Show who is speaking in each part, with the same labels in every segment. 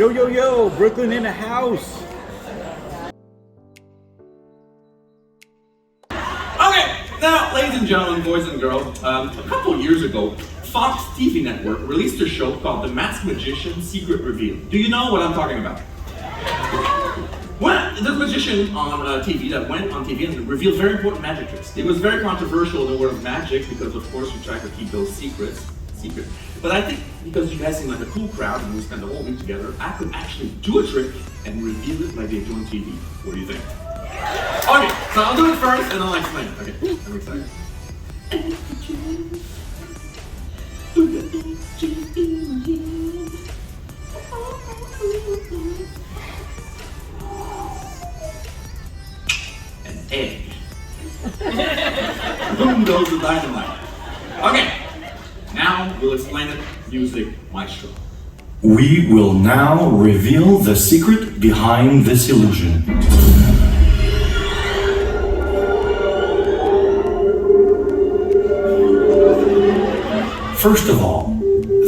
Speaker 1: Yo, yo, yo, Brooklyn in the house.
Speaker 2: Okay, now, ladies and gentlemen, boys and girls, a couple years ago, Fox TV network released a show called The Masked Magician Secret Reveal. Do you know what I'm talking about? Well, there's a magician on TV that went on TV and revealed very important magic tricks. It was very controversial in the world of magic because, of course, you try to keep those secret. But I think because you guys seem like a cool crowd and we spend the whole week together, I could actually do a trick and reveal it like they do on TV. What do you think? Okay, so I'll do it first and then I'll explain it. Okay, I'm excited. An egg. Boom goes the dynamite. Okay. Now we'll explain it. Music, maestro.
Speaker 3: We will now reveal the secret behind this illusion. First of all,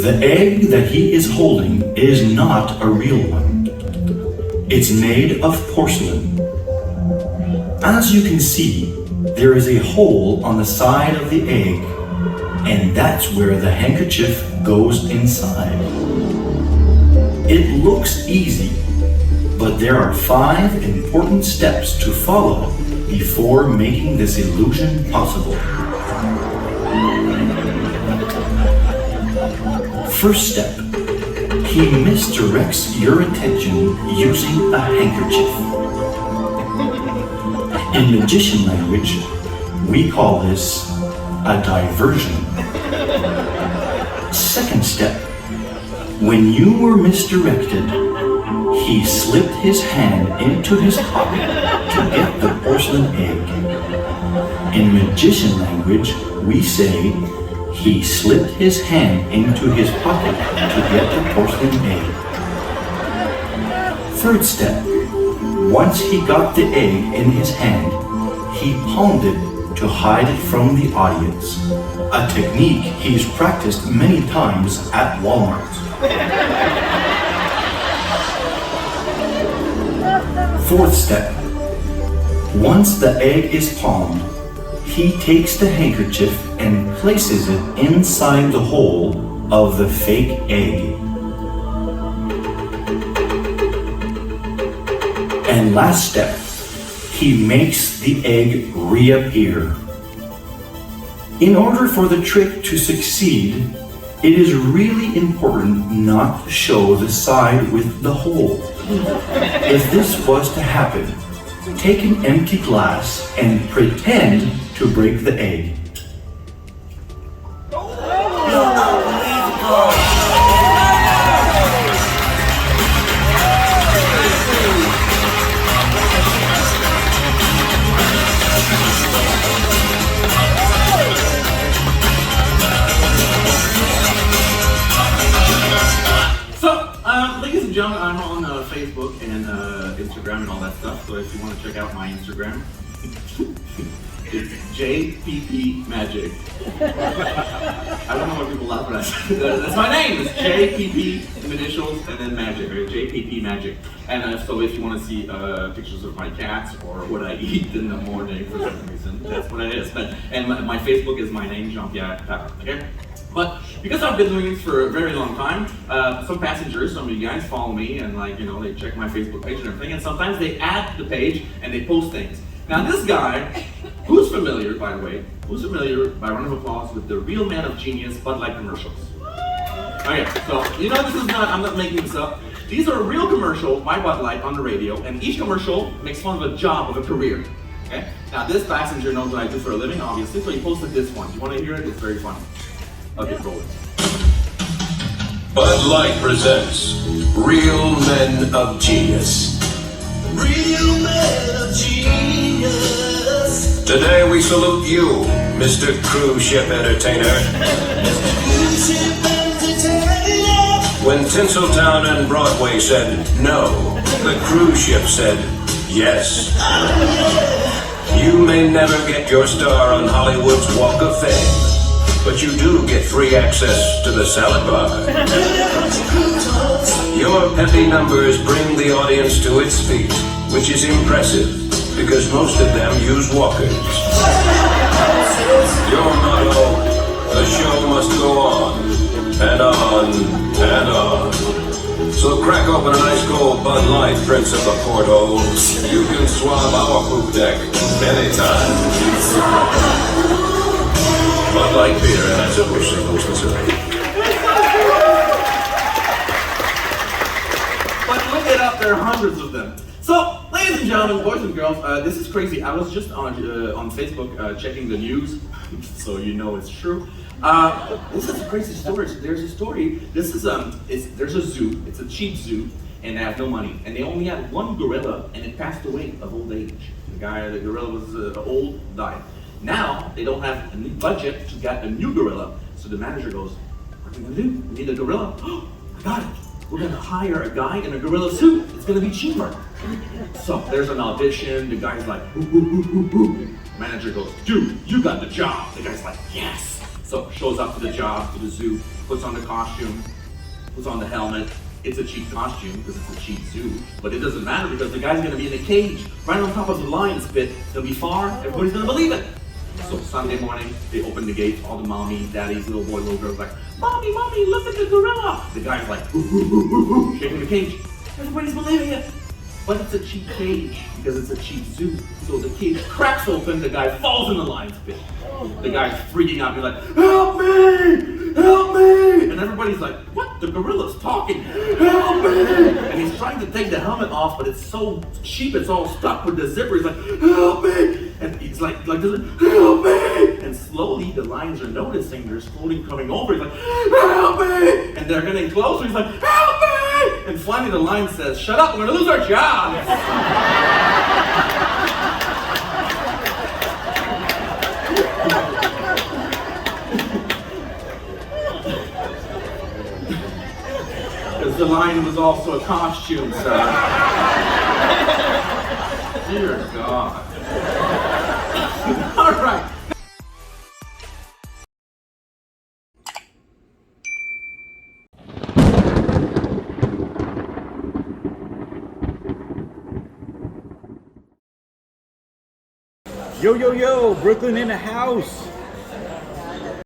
Speaker 3: the egg that he is holding is not a real one. It's made of porcelain. As you can see, there is a hole on the side of the egg, and that's where the handkerchief goes inside. It looks easy, but there are 5 important steps to follow before making this illusion possible. First step, he misdirects your attention using a handkerchief. In magician language, we call this a diversion. Second step, when you were misdirected, he slipped his hand into his pocket to get the porcelain egg. In magician language, we say he slipped his hand into his pocket to get the porcelain egg. Third step, once he got the egg in his hand, he palmed it to hide it from the audience, a technique he's practiced many times at Walmart. Fourth step, once the egg is palmed, he takes the handkerchief and places it inside the hole of the fake egg. And last step, he makes the egg reappear. In order for the trick to succeed, it is really important not to show the side with the hole. If this was to happen, take an empty glass and pretend to break the egg.
Speaker 2: Ladies and gentlemen, I'm on Facebook and Instagram and all that stuff, so if you want to check out my Instagram, it's JPP Magic. I don't know why people laugh at that. That's my name. It's JPP initials and then Magic, right? JPP Magic. And so if you want to see pictures of my cats or what I eat in the morning for some reason, that's what it is. And my Facebook is my name, Jean Pierre. Okay. But because I've been doing this for a very long time, some passengers, some of you guys follow me and they check my Facebook page and everything, and sometimes they add the page and they post things. Now this guy, who's familiar, by the way, by round of applause, with the Real Man of Genius Bud Light commercials? Okay, so this is not, I'm not making this up. These are real commercials by Bud Light on the radio, and each commercial makes fun of a job, of a career. Okay? Now this passenger knows what I do for a living, obviously, so he posted this one. Do you want to hear it? It's very funny. Okay, roll it.
Speaker 4: Bud Light presents Real Men of Genius.
Speaker 5: Real Men of Genius.
Speaker 4: Today we salute you, Mr. Cruise Ship Entertainer.
Speaker 5: Cruise Ship Entertainer.
Speaker 4: When Tinseltown and Broadway said no, the cruise ship said yes.
Speaker 5: Oh, yeah.
Speaker 4: You may never get your star on Hollywood's Walk of Fame, but you do get free access to the salad bar. Your peppy numbers bring the audience to its feet, which is impressive because most of them use walkers. Your motto, the show must go on, and on, and on. So crack open an ice cold Bud Light, Prince of the Portholes. You can swab our poop deck anytime. Bud Light beer, and that's a Bush Singles, Missouri.
Speaker 2: But look it up, there are hundreds of them. So, ladies and gentlemen, boys and girls, this is crazy. I was just on Facebook checking the news, so you know it's true. This is a crazy story. So there's a story. There's a zoo. It's a cheap zoo, and they have no money. And they only had one gorilla, and it passed away of old age. The gorilla was old, died. Now they don't have any budget to get a new gorilla. So the manager goes, "What are we gonna do? We need a gorilla. Oh, I got it. We're gonna hire a guy in a gorilla suit. It's gonna be cheaper." So there's an audition. The guy's like, "Ooh, ooh, ooh, ooh, ooh." Manager goes, "Dude, you got the job." The guy's like, "Yes." So shows up to the job, to the zoo, puts on the costume, puts on the helmet. It's a cheap costume because it's a cheap zoo, but it doesn't matter because the guy's gonna be in a cage right on top of the lion's pit. It'll be far, everybody's gonna believe it. So Sunday morning, they open the gate, all the mommies, daddies, little boy, little girls like, "Mommy, mommy, look at the gorilla." The guy's like, "Ooh, ooh, ooh, ooh, ooh," shaking the cage. Everybody's believing it. But it's a cheap cage because it's a cheap zoo. So the cage cracks open, the guy falls in the lion's pit. The guy's freaking out, he's like, "Help me! Help me!" And everybody's like, "What? The gorilla's talking! Help me!" And he's trying to take the helmet off, but it's so cheap, it's all stuck with the zipper. He's like, "Help me!" And he's like this, "Help me!" And slowly the lions are noticing they're slowly coming over. He's like, "Help me!" And they're getting closer. He's like, "Help me!" And finally the lion says, "Shut up, we're gonna lose our jobs." Because the lion was also a costume, sir. Dear God. All right.
Speaker 1: Yo, yo, yo, Brooklyn in the house.